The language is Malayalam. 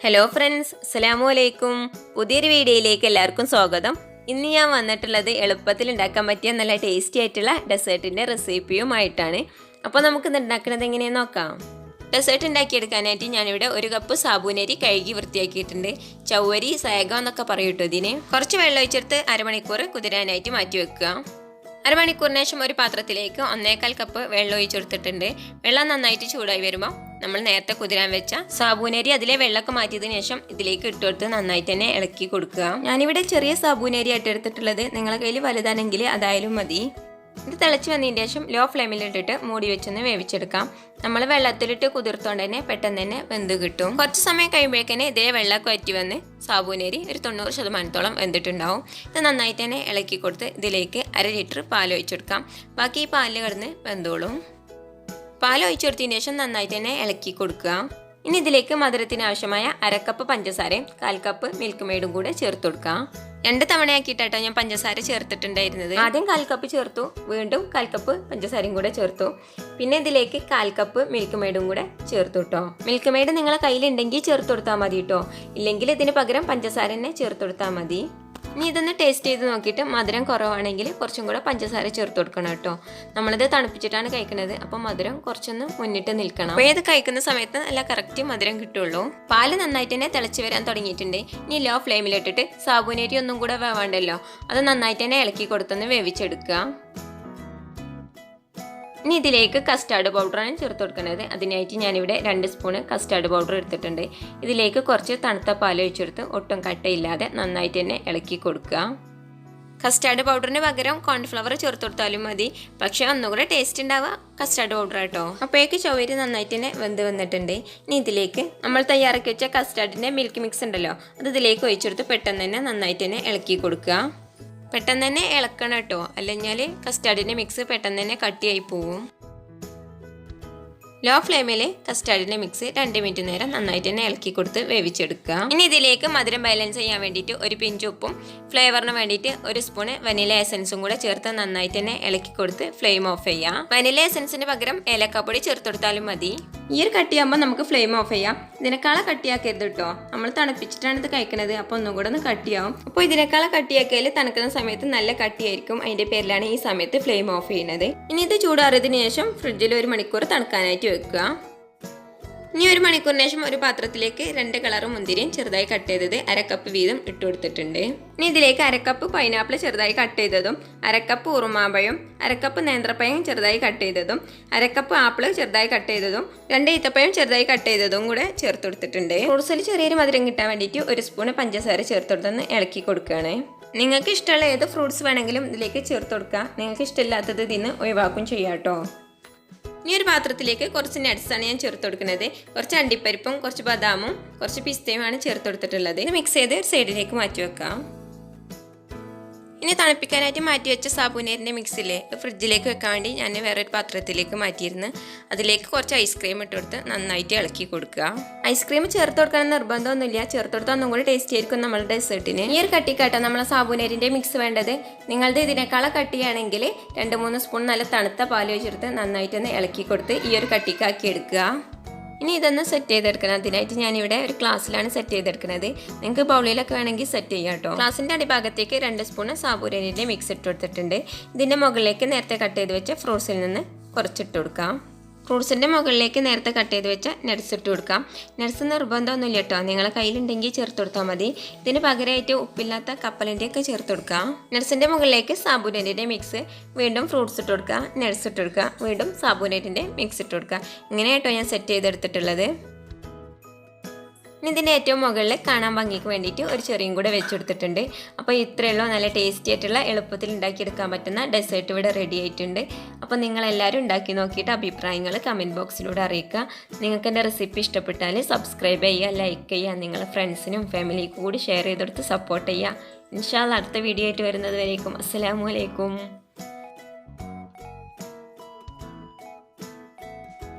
ഹലോ ഫ്രണ്ട്സ്, അസ്സലാമു അലൈക്കും. പുതിയൊരു വീഡിയോയിലേക്ക് എല്ലാവർക്കും സ്വാഗതം. ഇന്ന് ഞാൻ വന്നിട്ടുള്ളത് എളുപ്പത്തിൽ ഉണ്ടാക്കാൻ പറ്റിയ നല്ല ടേസ്റ്റി ആയിട്ടുള്ള ഡെസേർട്ടിൻ്റെ റെസിപ്പിയുമായിട്ടാണ്. അപ്പോൾ നമുക്കിത് ഉണ്ടാക്കുന്നത് എങ്ങനെയാണെന്ന് നോക്കാം. ഡെസേർട്ട് ഉണ്ടാക്കിയെടുക്കാനായിട്ട് ഞാനിവിടെ 1 കപ്പ് സാബൂനരി കഴുകി വൃത്തിയാക്കിയിട്ടുണ്ട്. ചവ്വരി, സേഗ എന്നൊക്കെ പറയൂട്ടോ ഇതിന്. കുറച്ച് വെള്ളം ഒഴിച്ചെടുത്ത് അരമണിക്കൂർ കുതിരാനായിട്ട് മാറ്റി വെക്കുക. അരമണിക്കൂറിന് ശേഷം ഒരു പാത്രത്തിലേക്ക് 1/4 കപ്പ് വെള്ളം ഒഴിച്ചെടുത്തിട്ടുണ്ട്. വെള്ളം നന്നായിട്ട് ചൂടായി വരുമ്പോൾ നമ്മൾ നേരത്തെ കുതിരാൻ വെച്ച സാബൂനരി അതിലെ വെള്ളമൊക്കെ മാറ്റിയതിനു ശേഷം ഇതിലേക്ക് ഇട്ടുകൊടുത്ത് നന്നായിട്ട് തന്നെ ഇളക്കി കൊടുക്കുക. ഞാനിവിടെ ചെറിയ സാബൂനരി ആയിട്ട് എടുത്തിട്ടുള്ളത്. നിങ്ങളുടെ കയ്യിൽ വലുതാണെങ്കിൽ അതായാലും മതി. ഇത് തിളച്ച് വന്നതിന് ശേഷം ലോ ഫ്ലെയിമിലിട്ടിട്ട് മൂടി വെച്ചൊന്ന് വേവിച്ചെടുക്കാം. നമ്മൾ വെള്ളത്തിലിട്ട് കുതിർത്തോണ്ട് തന്നെ പെട്ടെന്ന് തന്നെ വെന്ത് കിട്ടും. കുറച്ച് സമയം കഴിയുമ്പോഴേക്കന്നെ ഇതേ വെള്ളമൊക്കെ വറ്റി വന്ന് സാബൂനരി ഒരു 90% വെന്തിട്ടുണ്ടാവും. ഇത് നന്നായിട്ട് തന്നെ ഇളക്കി കൊടുത്ത് ഇതിലേക്ക് 1/2 ലിറ്റർ പാൽ ഒഴിച്ചെടുക്കാം. ബാക്കി ഈ പാലിൽ കിടന്ന് വെന്തോളും. പാൽ ഒഴിച്ചെടുത്തതിന് ശേഷം നന്നായിട്ട് തന്നെ ഇളക്കി കൊടുക്കുക. ഇനി ഇതിലേക്ക് മധുരത്തിന് ആവശ്യമായ 1/2 കപ്പ് പഞ്ചസാരയും 1/4 കപ്പ് മിൽക്ക് മെയ്ഡും കൂടെ ചേർത്ത് കൊടുക്കാം. 2 തവണയാക്കിയിട്ടാട്ടോ ഞാൻ പഞ്ചസാര ചേർത്തിട്ടുണ്ടായിരുന്നത്. ആദ്യം 1/4 കപ്പ് ചേർത്തു, വീണ്ടും 1/4 കപ്പ് പഞ്ചസാരയും കൂടെ ചേർത്തു. പിന്നെ ഇതിലേക്ക് 1/4 കപ്പ് മിൽക്ക് മെയ്ഡും കൂടെ ചേർത്തു കേട്ടോ. മിൽക്ക് മെയ്ഡ് നിങ്ങളെ കയ്യിലുണ്ടെങ്കിൽ ചേർത്ത് കൊടുത്താൽ മതി കേട്ടോ. ഇല്ലെങ്കിൽ ഇതിന് പകരം പഞ്ചസാര തന്നെ ചേർത്ത് കൊടുത്താൽ മതി. ഇനി ഇതൊന്ന് ടേസ്റ്റ് ചെയ്ത് നോക്കിയിട്ട് മധുരം കുറവാണെങ്കിൽ കുറച്ചും കൂടെ പഞ്ചസാര ചേർത്ത് കൊടുക്കണം കേട്ടോ. നമ്മളിത് തണുപ്പിച്ചിട്ടാണ് കഴിക്കുന്നത്, അപ്പം മധുരം കുറച്ചൊന്ന് മുന്നിട്ട് നിൽക്കണം. അപ്പോൾ ഇത് കഴിക്കുന്ന സമയത്ത് നല്ല കറക്റ്റ് മധുരം കിട്ടുള്ളൂ. പാല് നന്നായിട്ട് തന്നെ തിളച്ച് വരാൻ തുടങ്ങിയിട്ടുണ്ട്. ഇനി ലോ ഫ്ലെയിമിലിട്ടിട്ട് സാബൂനരി ഒന്നും കൂടെ വേണ്ടല്ലോ, അത് നന്നായിട്ട് തന്നെ ഇളക്കി കൊടുത്തൊന്ന് വേവിച്ചെടുക്കുക. ഇനി ഇതിലേക്ക് കസ്റ്റാർഡ് പൗഡറാണ് ചേർത്ത് കൊടുക്കുന്നത്. അതിനായിട്ട് ഞാനിവിടെ 2 സ്പൂണ് കസ്റ്റാർഡ് പൗഡർ എടുത്തിട്ടുണ്ട്. ഇതിലേക്ക് കുറച്ച് തണുത്ത പാൽ ഒഴിച്ചെടുത്ത് ഒട്ടും കട്ടയില്ലാതെ നന്നായിട്ട് തന്നെ ഇളക്കി കൊടുക്കുക. കസ്റ്റാർഡ് പൗഡറിന് പകരം കോൺഫ്ലവർ ചേർത്ത് കൊടുത്താലും മതി, പക്ഷേ ഒന്നുകൂടെ ടേസ്റ്റ് ഉണ്ടാവുക കസ്റ്റാർഡ് പൗഡർ കേട്ടോ. അപ്പോഴേക്ക് ചവ്വരി നന്നായിട്ട് തന്നെ വെന്ത് വന്നിട്ടുണ്ട്. ഇനി ഇതിലേക്ക് നമ്മൾ തയ്യാറാക്കി വെച്ച കസ്റ്റാർഡിൻ്റെ മിൽക്ക് മിക്സ് ഉണ്ടല്ലോ, അത് ഇതിലേക്ക് ഒഴിച്ചെടുത്ത് പെട്ടെന്ന് തന്നെ നന്നായിട്ട് തന്നെ ഇളക്കി കൊടുക്കുക. പെട്ടെന്ന് തന്നെ ഇളക്കണം കേട്ടോ, അല്ലെങ്കിൽ കസ്റ്റാർഡിൻ്റെ മിക്സ് പെട്ടെന്ന് തന്നെ കട്ടിയായി പോവും. ലോ ഫ്ലെയിമിൽ കസ്റ്റാർഡിൻ്റെ മിക്സ് 2 മിനിറ്റ് നേരം നന്നായിട്ട് തന്നെ ഇളക്കി കൊടുത്ത് വേവിച്ചെടുക്കുക. ഇനി ഇതിലേക്ക് മധുരം ബാലൻസ് ചെയ്യാൻ വേണ്ടിയിട്ട് 1 പിഞ്ച് ഉപ്പും ഫ്ലേവറിന് വേണ്ടിയിട്ട് 1 സ്പൂണ് വനില എസൻസും കൂടെ ചേർത്ത് നന്നായിട്ട് തന്നെ ഇളക്കി കൊടുത്ത് ഫ്ലെയിം ഓഫ് ചെയ്യാം. വനില എസൻസിന് പകരം ഏലക്കാപ്പൊടി ചേർത്ത് കൊടുത്താലും മതി. ഈ ഒരു കട്ടിയാകുമ്പോൾ നമുക്ക് ഫ്ലെയിം ഓഫ് ചെയ്യാം. ഇതിനേക്കാളെ കട്ടിയാക്കരുത് കേട്ടോ, നമ്മൾ തണുപ്പിച്ചിട്ടാണ് ഇത് കഴിക്കുന്നത്, അപ്പോൾ ഒന്നും കൂടെ ഒന്ന് കട്ടിയാവും. അപ്പോൾ ഇതിനേക്കാളെ കട്ടിയാക്കിയാൽ തണുക്കുന്ന സമയത്ത് നല്ല കട്ടിയായിരിക്കും. അതിൻ്റെ പേരിലാണ് ഈ സമയത്ത് ഫ്ലെയിം ഓഫ് ചെയ്യുന്നത്. ഇനി ഇത് ചൂടാറിയതിനു ശേഷം ഫ്രിഡ്ജിൽ 1 മണിക്കൂർ തണുക്കാനായിട്ട് വെക്കുക. ഇനി 1 മണിക്കൂറിന് ശേഷം ഒരു പാത്രത്തിലേക്ക് 2 കളർ മുന്തിരിയും ചെറുതായി കട്ട് ചെയ്തത് 1/2 കപ്പ് വീതം ഇട്ട് കൊടുത്തിട്ടുണ്ട്. ഇനി ഇതിലേക്ക് 1/2 കപ്പ് പൈനാപ്പിൾ ചെറുതായി കട്ട് ചെയ്തതും 1/2 കപ്പ് ഉറുമാമ്പഴം, 1/2 കപ്പ് നേന്ത്രപ്പഴം ചെറുതായി കട്ട് ചെയ്തതും 1/2 കപ്പ് ആപ്പിൾ ചെറുതായി കട്ട് ചെയ്തതും 2 ഈത്തപ്പഴം ചെറുതായി കട്ട് ചെയ്തതും കൂടെ ചേർത്ത് കൊടുത്തിട്ടുണ്ട്. ഫ്രൂട്ട്സിൽ ചെറിയൊരു മധുരം കിട്ടാൻ വേണ്ടിയിട്ട് 1 സ്പൂണ് പഞ്ചസാര ചേർത്ത് കൊടുത്തൊന്ന് ഇളക്കി കൊടുക്കുകയാണ്. നിങ്ങൾക്ക് ഇഷ്ടമുള്ള ഏത് ഫ്രൂട്ട്സ് വേണമെങ്കിലും ഇതിലേക്ക് ചേർത്ത് കൊടുക്കുക. നിങ്ങൾക്ക് ഇഷ്ടമില്ലാത്തത് ഇതിന്ന് ഒഴിവാക്കും ചെയ്യാം കേട്ടോ. ഇനി ഒരു പാത്രത്തിലേക്ക് കുറച്ച് നട്ട്സാണ് ഞാൻ ചേർത്ത് കൊടുക്കുന്നത്. കുറച്ച് അണ്ടിപ്പരിപ്പും കുറച്ച് ബദാമും കുറച്ച് പിസ്തയുമാണ് ചേർത്ത് കൊടുത്തിട്ടുള്ളത്. ഇത് മിക്സ് ചെയ്ത് സൈഡിലേക്ക് മാറ്റി വെക്കാം. ഇനി തണുപ്പിക്കാനായിട്ട് മാറ്റി വെച്ച സാബൂനരിൻ്റെ മിക്സിലെ ഫ്രിഡ്ജിലേക്ക് വെക്കാൻ വേണ്ടി ഞാൻ വേറൊരു പാത്രത്തിലേക്ക് മാറ്റിയിരുന്നു. അതിലേക്ക് കുറച്ച് ഐസ്ക്രീം ഇട്ട് കൊടുത്ത് നന്നായിട്ട് ഇളക്കി കൊടുക്കുക. ഐസ്ക്രീം ചേർത്ത് കൊടുക്കണം നിർബന്ധമൊന്നുമില്ല, ചേർത്ത് കൊടുത്താൽ ഒന്നും കൂടി ടേസ്റ്റി ആയിരിക്കും നമ്മുടെ ഡെസേർട്ടിന്. ഈ ഒരു കട്ടിക്കാട്ടോ നമ്മളെ സാബൂനരിൻ്റെ മിക്സ് വേണ്ടത്. നിങ്ങളുടെ ഇതിനേക്കാളെ കട്ടിയാണെങ്കിൽ 2-3 സ്പൂൺ നല്ല തണുത്ത പാൽ ഒഴിച്ചെടുത്ത് നന്നായിട്ടൊന്ന് ഇളക്കി കൊടുത്ത് ഈ ഒരു കട്ടിക്കാക്കി എടുക്കുക. ഇനി ഇതൊന്ന് സെറ്റ് ചെയ്തെടുക്കണം. അതിനായിട്ട് ഞാനിവിടെ ഒരു ഗ്ലാസ്സിലാണ് സെറ്റ് ചെയ്തെടുക്കുന്നത്. നിങ്ങൾക്ക് ബൗളിലൊക്കെ വേണമെങ്കിൽ സെറ്റ് ചെയ്യാം കേട്ടോ. ഗ്ലാസിൻ്റെ അടിഭാഗത്തേക്ക് 2 സ്പൂണ് സാബൂനരിൻ്റെ മിക്സ് ഇട്ട് കൊടുത്തിട്ടുണ്ട്. ഇതിൻ്റെ മുകളിലേക്ക് നേരത്തെ കട്ട് ചെയ്ത് വെച്ച ഫ്രൂട്ട്സിൽ നിന്ന് കുറച്ചിട്ട് കൊടുക്കാം. ഫ്രൂട്ട്സിൻ്റെ മുകളിലേക്ക് നേരത്തെ കട്ട് ചെയ്ത് വെച്ച നട്ട്സ് ഇട്ട് കൊടുക്കാം. നട്ട്സ് നിർബന്ധമൊന്നുമില്ല കേട്ടോ, നിങ്ങളെ കയ്യിലുണ്ടെങ്കിൽ ചേർത്ത് കൊടുത്താൽ മതി. ഇതിന് പകരമായിട്ട് ഉപ്പില്ലാത്ത കപ്പലിൻ്റെ ഒക്കെ ചേർത്ത് കൊടുക്കാം. നട്ട്സിൻ്റെ മുകളിലേക്ക് സാബൂനരിൻ്റെ മിക്സ്, വീണ്ടും ഫ്രൂട്ട്സ് ഇട്ട് കൊടുക്കുക, നട്ട്സ് ഇട്ട് കൊടുക്കുക, വീണ്ടും സാബൂനരിൻ്റെ മിക്സ് ഇട്ട് കൊടുക്കുക. ഇങ്ങനെ കേട്ടോ ഞാൻ സെറ്റ് ചെയ്തെടുത്തിട്ടുള്ളത്. ഇനി ഇതിൻ്റെ ഏറ്റവും മുകളിൽ കാണാൻ ഭംഗിക്ക് വേണ്ടിയിട്ട് ഒരു ചെറിയും കൂടെ വെച്ചെടുത്തിട്ടുണ്ട്. അപ്പോൾ ഇത്രയുള്ളൂ നല്ല ടേസ്റ്റി ആയിട്ടുള്ള എളുപ്പത്തിൽ ഉണ്ടാക്കിയെടുക്കാൻ പറ്റുന്ന ഡെസേർട്ട് ഇവിടെ റെഡി ആയിട്ടുണ്ട്. അപ്പോൾ നിങ്ങളെല്ലാവരും ഉണ്ടാക്കി നോക്കിയിട്ട് അഭിപ്രായങ്ങൾ കമൻറ്റ് ബോക്സിലൂടെ അറിയിക്കുക. നിങ്ങൾക്ക് എൻ്റെ റെസിപ്പി ഇഷ്ടപ്പെട്ടാൽ സബ്സ്ക്രൈബ് ചെയ്യുക, ലൈക്ക് ചെയ്യുക, നിങ്ങളുടെ ഫ്രണ്ട്സിനും ഫാമിലിക്കും കൂടി ഷെയർ ചെയ്തെടുത്ത് സപ്പോർട്ട് ചെയ്യുക. ഇൻഷാ അല്ലാഹ് അടുത്ത വീഡിയോ ആയിട്ട് വരുന്നത് വരേക്കും അസ്സലാമു അലൈക്കും.